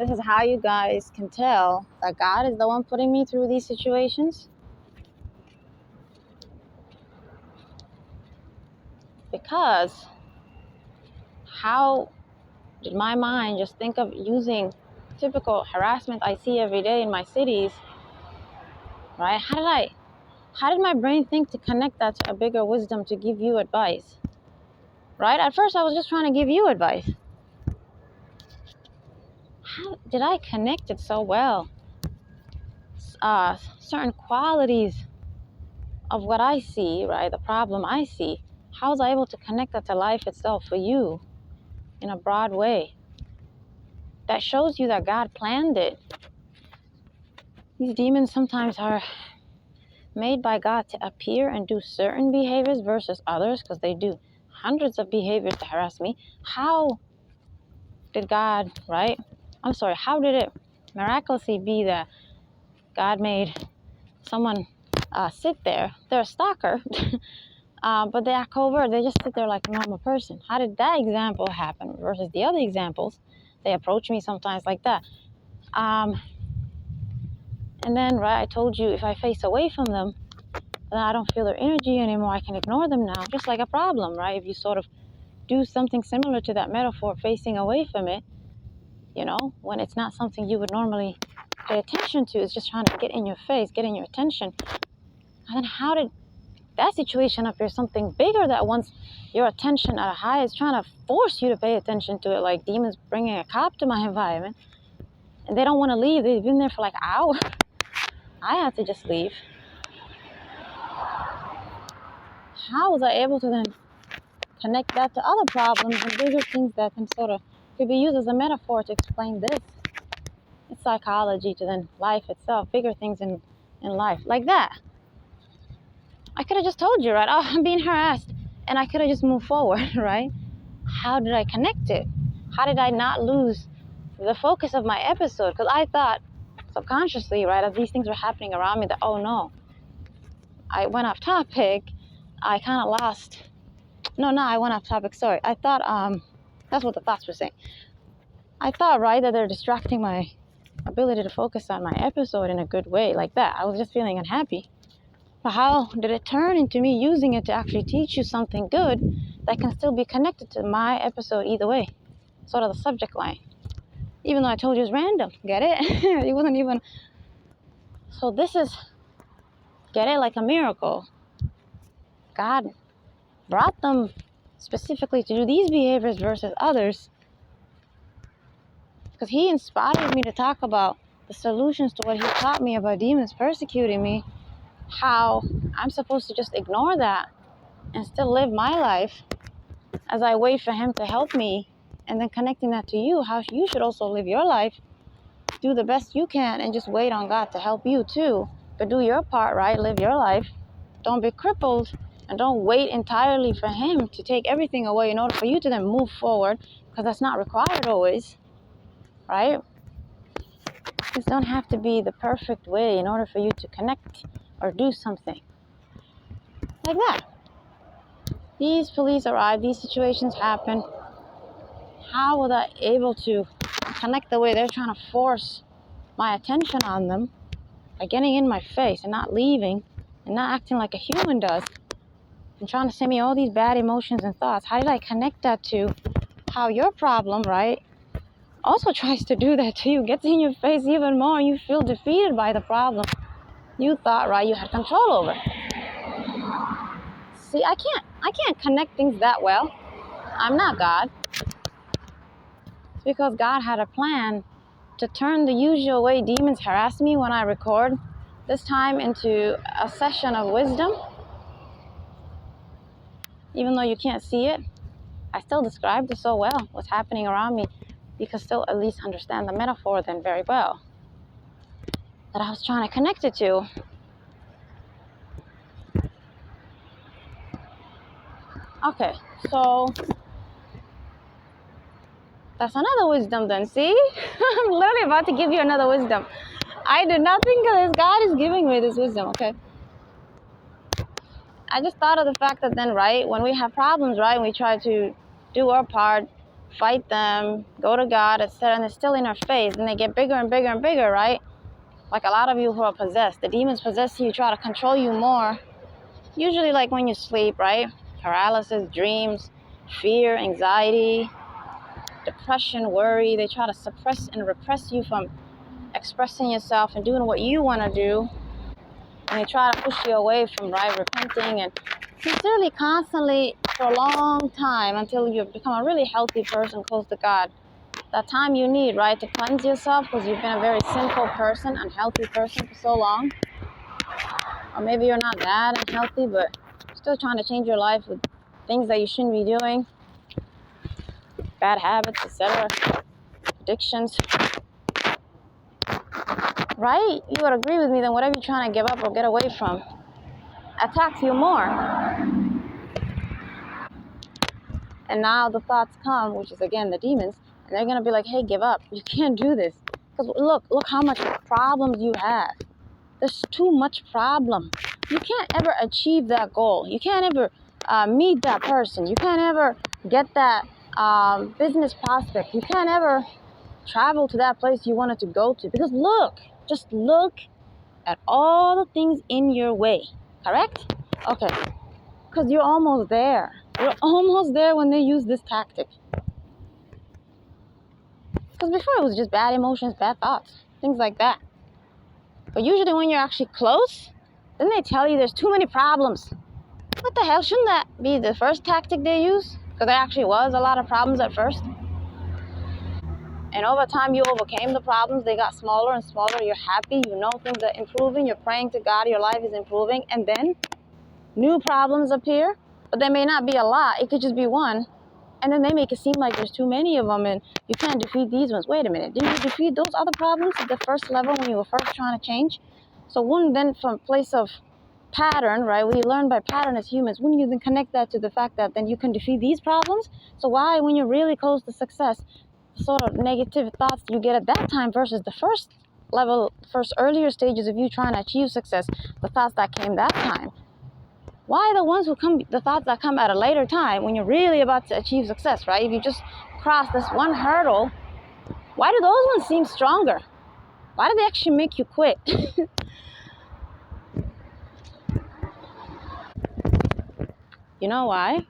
This is how you guys can tell that God is the one putting me through these situations. Because how did my mind just think of using typical harassment I see every day in my cities, right? How did my brain think to connect that to a bigger wisdom to give you advice, right? At first I was just trying to give you advice. How did I connect it so well? Certain qualities of what I see, right? The problem I see. How was I able to connect that to life itself for you in a broad way? That shows you that God planned it. These demons sometimes are made by God to appear and do certain behaviors versus others, because they do hundreds of behaviors to harass me. How did God, right? How did it miraculously be that God made someone sit there? They're a stalker, but they act covert. They just sit there like a normal person. How did that example happen versus the other examples? They approach me sometimes like that. And then, right, I told you if I face away from them, then I don't feel their energy anymore. I can ignore them now, just like a problem, right? If you sort of do something similar to that metaphor, facing away from it, when it's not something you would normally pay attention to, it's just trying to get in your face, get in your attention. And then how did that situation appear something bigger that wants your attention at a high, is trying to force you to pay attention to it, like demons bringing a cop to my environment, and they don't want to leave. They've been there for like hours. I had to just leave. How was I able to then connect that to other problems and bigger things that can sort of could be used as a metaphor to explain this? It's psychology to then life itself, bigger things in life, like that. I could have just told you, right? Oh, I'm being harassed, and I could have just moved forward, right? How did I connect it? How did I not lose the focus of my episode? Because I thought subconsciously, right, as these things were happening around me, that, oh no, I went off topic. I kind of lost. No, I went off topic. Sorry. I thought, that's what the thoughts were saying. I thought, right, that they're distracting my ability to focus on my episode in a good way, like that. I was just feeling unhappy. But how did it turn into me using it to actually teach you something good that can still be connected to my episode either way? Sort of the subject line. Even though I told you it was random. Get it? It wasn't even. So this is, get it, like a miracle. God brought them specifically to do these behaviors versus others, because he inspired me to talk about the solutions to what he taught me about demons persecuting me, how I'm supposed to just ignore that and still live my life as I wait for him to help me, and then connecting that to you, how you should also live your life, do the best you can, and just wait on God to help you too. But do your part, right? Live your life. Don't be crippled, and don't wait entirely for him to take everything away in order for you to then move forward, because that's not required always, right? Things don't have to be the perfect way in order for you to connect or do something like that. These police arrive, these situations happen. How was I able to connect the way they're trying to force my attention on them by getting in my face and not leaving and not acting like a human does and trying to send me all these bad emotions and thoughts? How did I connect that to how your problem, right, also tries to do that to you, gets in your face even more, and you feel defeated by the problem you thought, right, you had control over? See, I can't connect things that well. I'm not God. It's because God had a plan to turn the usual way demons harass me when I record this time into a session of wisdom. Even though you can't see it, I still described it so well, what's happening around me. You can still at least understand the metaphor then very well that I was trying to connect it to. Okay, so that's another wisdom then, see? I'm literally about to give you another wisdom. I did not think of this. God is giving me this wisdom, okay? I just thought of the fact that then, right, when we have problems, right, we try to do our part, fight them, go to God, etc., and they're still in our face, and they get bigger and bigger and bigger, right? Like a lot of you who are possessed, the demons possess you, try to control you more. Usually like when you sleep, right? Paralysis, dreams, fear, anxiety, depression, worry. They try to suppress and repress you from expressing yourself and doing what you want to do. And they try to push you away from, right, repenting and sincerely, constantly, for a long time until you become a really healthy person close to God. That time you need, right, to cleanse yourself because you've been a very sinful person, unhealthy person for so long. Or maybe you're not that unhealthy, but still trying to change your life with things that you shouldn't be doing, bad habits, etc., addictions. Right? You would agree with me that whatever you're trying to give up or get away from attacks you more. And now the thoughts come, which is again the demons, and they're gonna be like, hey, give up. You can't do this. Because look how much problems you have. There's too much problem. You can't ever achieve that goal. You can't ever meet that person. You can't ever get that business prospect. You can't ever travel to that place you wanted to go to. Because just look at all the things in your way. Correct? Okay. Because you're almost there. You're almost there when they use this tactic. Because before it was just bad emotions, bad thoughts, things like that. But usually when you're actually close, then they tell you there's too many problems. What the hell? Shouldn't that be the first tactic they use? Because there actually was a lot of problems at first. And over time you overcame the problems. They got smaller and smaller. You're happy. You know things are improving. You're praying to God. Your life is improving. And then new problems appear. But there may not be a lot. It could just be one. And then they make it seem like there's too many of them and you can't defeat these ones. Wait a minute. Didn't you defeat those other problems at the first level when you were first trying to change? So wouldn't then from a place of pattern, right? We learn by pattern as humans. Wouldn't you then connect that to the fact that then you can defeat these problems? So why, when you're really close to success, the sort of negative thoughts you get at that time versus the first level, first earlier stages of you trying to achieve success, the thoughts that came that time? Why the thoughts that come at a later time when you're really about to achieve success, right? If you just cross this one hurdle, why do those ones seem stronger? Why do they actually make you quit? You know why?